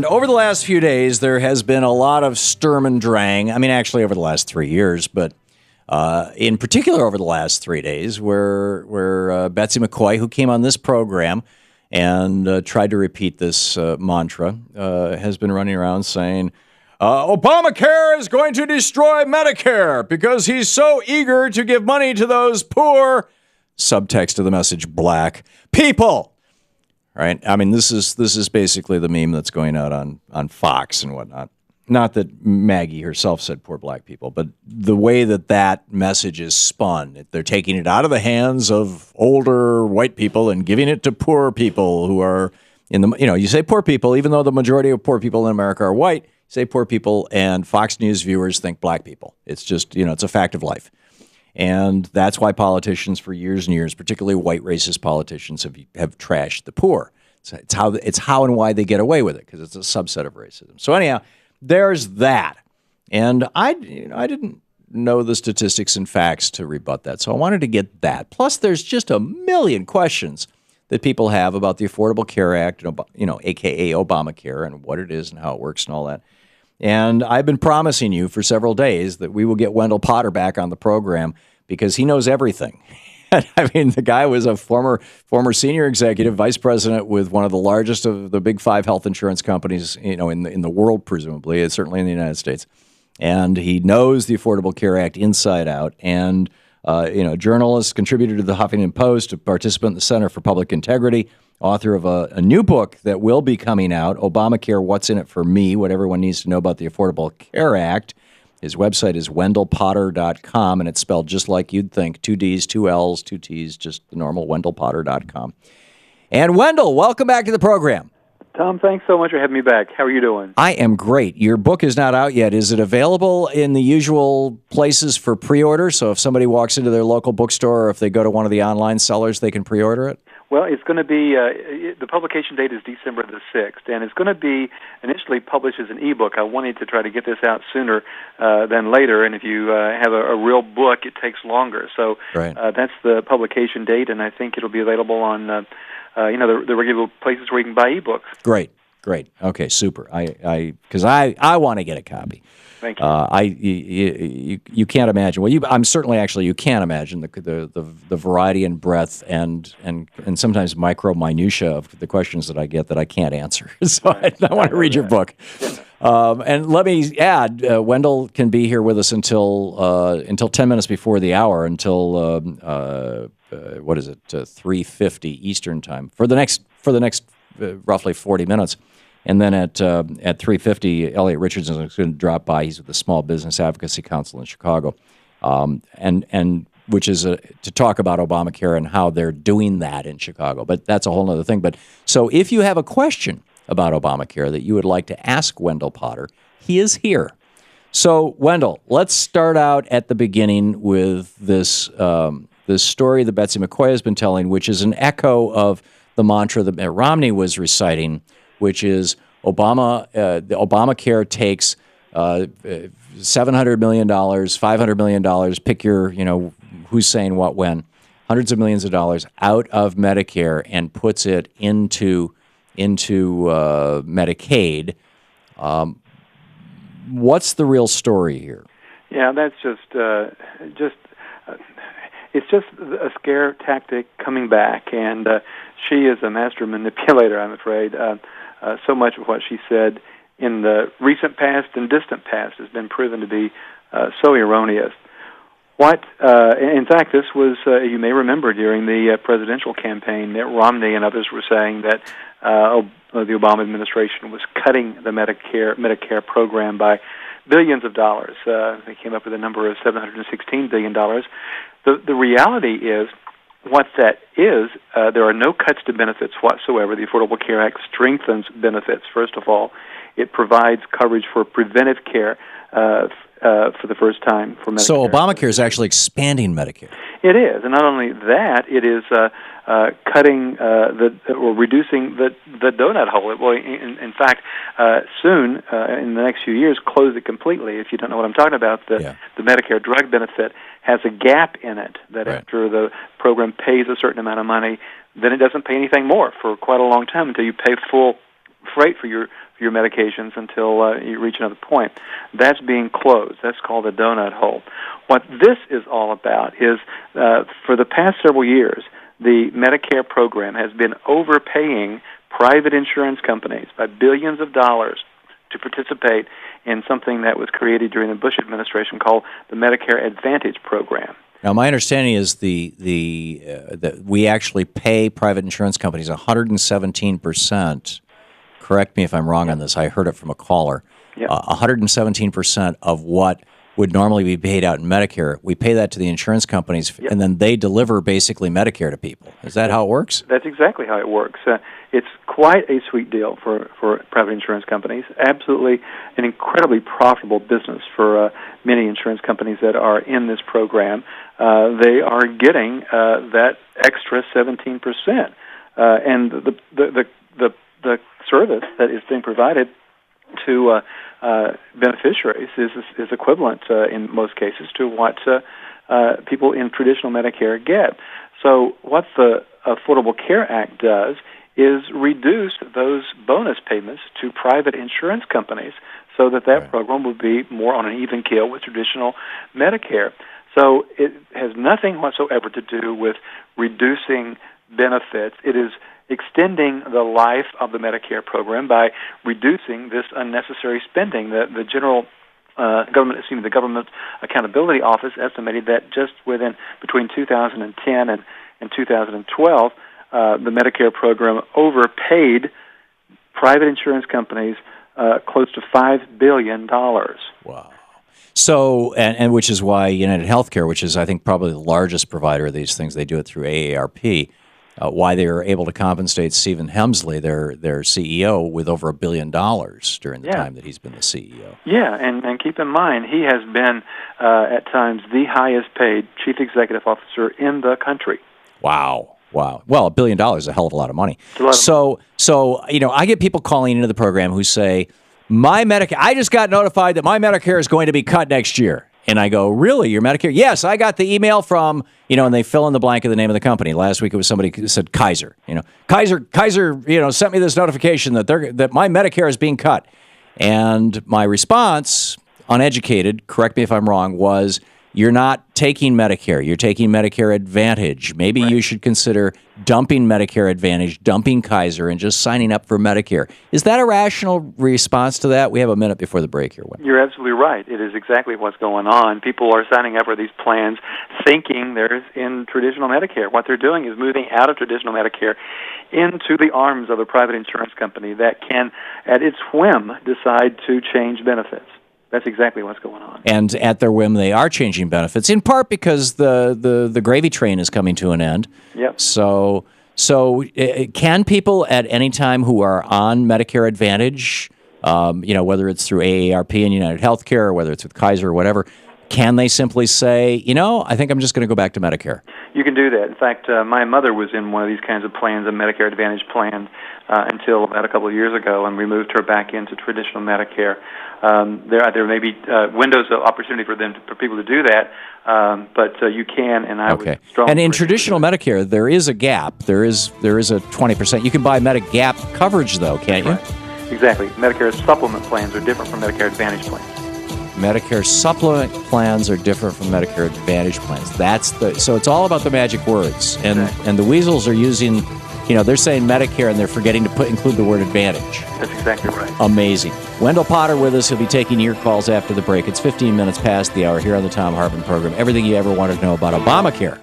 Over the last few days, there has been a lot of Sturm and Drang. I mean, actually, over the last 3 years, but in particular over the last 3 days, where Betsy McCoy, who came on this program and tried to repeat this mantra, has been running around saying, Obamacare is going to destroy Medicare because he's so eager to give money to those poor, subtext of the message, black people. Right? I mean, this is basically the meme that's going out on Fox and whatnot. Not that Maggie herself said poor black people, but the way that message is spun, they're taking it out of the hands of older white people and giving it to poor people who are in the, you say poor people, even though the majority of poor people in America are white, you say poor people and Fox News viewers think black people. It's just, it's a fact of life. And that's why politicians for years and years, particularly white racist politicians, have trashed the poor. It's how and why they get away with it, because it's a subset of racism. So anyhow, there's that. And I didn't know the statistics and facts to rebut that, so I wanted to get that. Plus, there's just a million questions that people have about the Affordable Care Act, a.k.a. Obamacare, and what it is and how it works and all that. And I've been promising you for several days that we will get Wendell Potter back on the program because he knows everything. I mean, the guy was a former senior executive, vice president with one of the largest of the big five health insurance companies, in the world, presumably, certainly in the United States. And he knows the Affordable Care Act inside out. And, journalist, contributor to the Huffington Post, a participant in the Center for Public Integrity, author of a new book that will be coming out, Obamacare, What's in It for Me, What Everyone Needs to Know About the Affordable Care Act. His website is wendellpotter.com, and it's spelled just like you'd think, 2 Ds, 2 Ls, 2 Ts, just the normal, wendellpotter.com. And Wendell, welcome back to the program. Tom, thanks so much for having me back. How are you doing? I am great. Your book is not out yet. Is it available in the usual places for pre-order? So if somebody walks into their local bookstore or if they go to one of the online sellers, they can pre-order it? Well, it's going to be, the publication date is December the 6th, and it's going to be initially published as an ebook. I wanted to try to get this out sooner than later, and if you have a real book, it takes longer. So right. That's the publication date, and I think it'll be available on the regular places where you can buy ebooks. Great. Okay, super. Because I want to get a copy. Thank you. You can't imagine. Well, you can't imagine the variety and breadth and sometimes micro minutia of the questions that I get that I can't answer. So I want to read your book. And let me add, Wendell can be here with us until 10 minutes before the hour, until 3:50 Eastern time for the next roughly 40 minutes. And then at 3:50, Elliot Richardson is going to drop by. He's with the Small Business Advocacy Council in Chicago, and which is to talk about Obamacare and how they're doing that in Chicago. But that's a whole other thing. But so if you have a question about Obamacare that you would like to ask Wendell Potter, he is here. So Wendell, let's start out at the beginning with this story that Betsy McCoy has been telling, which is an echo of the mantra that Mitt Romney was reciting, which is the Obamacare takes $700 million, $500 million, pick your, who's saying what when, hundreds of millions of dollars out of Medicare and puts it into Medicaid. What's the real story here? Yeah, that's it's just a scare tactic coming back, and she is a master manipulator, I'm afraid. So much of what she said in the recent past and distant past has been proven to be so erroneous. In fact, this was, you may remember, during the presidential campaign, Mitt Romney and others were saying that the Obama administration was cutting the Medicare program by billions of dollars. They came up with a number of $716 billion. The reality is, what that is, there are no cuts to benefits whatsoever. The Affordable Care Act strengthens benefits, first of all. It provides coverage for preventive care for the first time for Medicare. So Obamacare is actually expanding Medicare. It is, and not only that, it is cutting or reducing the donut hole. It will, in fact, soon, in the next few years, close it completely. If you don't know what I'm talking about, the Medicare drug benefit has a gap in it that after the program pays a certain amount of money, then it doesn't pay anything more for quite a long time until you pay full freight for your for your medications until you reach another point. That's being closed. That's called a donut hole. What this is all about is, for the past several years, the Medicare program has been overpaying private insurance companies by billions of dollars to participate in something that was created during the Bush administration called the Medicare Advantage program. Now, my understanding is that we actually pay private insurance companies 117%. Correct me if I'm wrong on this. I heard it from a caller. 117% of what would normally be paid out in Medicare. We pay that to the insurance companies, and then they deliver basically Medicare to people. Is that how it works? That's exactly how it works. It's quite a sweet deal for private insurance companies. Absolutely an incredibly profitable business for many insurance companies that are in this program. They are getting that extra 17%, and the service that is being provided to beneficiaries is equivalent in most cases to what people in traditional Medicare get. So what the Affordable Care Act does is reduce those bonus payments to private insurance companies so that program will be more on an even keel with traditional Medicare. So it has nothing whatsoever to do with reducing benefits. It is extending the life of the Medicare program by reducing this unnecessary spending. The the Government Accountability Office estimated that just between 2010 and 2012, the Medicare program overpaid private insurance companies close to $5 billion. Wow. So, and which is why United Healthcare, which is I think probably the largest provider of these things, they do it through AARP, why they were able to compensate Stephen Hemsley, their CEO, with over $1 billion during the time that he's been the CEO. Yeah, and keep in mind, he has been at times the highest paid chief executive officer in the country. Wow. Well, $1 billion is a hell of a lot of money. So I get people calling into the program who say, my Medicare, I just got notified that my Medicare is going to be cut next year. And I go, really, your Medicare? Yes, I got the email from, and they fill in the blank of the name of the company. Last week it was somebody who said Kaiser. Kaiser, sent me this notification that my Medicare is being cut. And my response, uneducated, correct me if I'm wrong, was, you're not taking Medicare. You're taking Medicare Advantage. Maybe you should consider dumping Medicare Advantage, dumping Kaiser, and just signing up for Medicare. Is that a rational response to that? We have a minute before the break here. You're absolutely right. It is exactly what's going on. People are signing up for these plans thinking they're in traditional Medicare. What they're doing is moving out of traditional Medicare into the arms of a private insurance company that can, at its whim, decide to change benefits. That's exactly what's going on. And at their whim, they are changing benefits, in part because the gravy train is coming to an end. Yep. So can people at any time who are on Medicare Advantage, whether it's through AARP and United Healthcare or whether it's with Kaiser or whatever, can they simply say, I think I'm just going to go back to Medicare? You can do that. In fact, my mother was in one of these kinds of plans, a Medicare Advantage plan, until about a couple of years ago, and we moved her back into traditional Medicare. There may be windows of opportunity for people to do that, but you can, and I would strongly. And in traditional Medicare, there is a gap. There is a 20%. You can buy Medigap coverage, though, can't you? Right. Exactly. Medicare supplement plans are different from Medicare Advantage plans. Medicare supplement plans are different from Medicare Advantage plans. So it's all about the magic words, and the weasels are using. They're saying Medicare and they're forgetting to include the word Advantage. That's exactly right. Amazing. Wendell Potter with us. He'll be taking your calls after the break. It's 15 minutes past the hour here on the Thom Hartmann Program. Everything you ever wanted to know about Obamacare.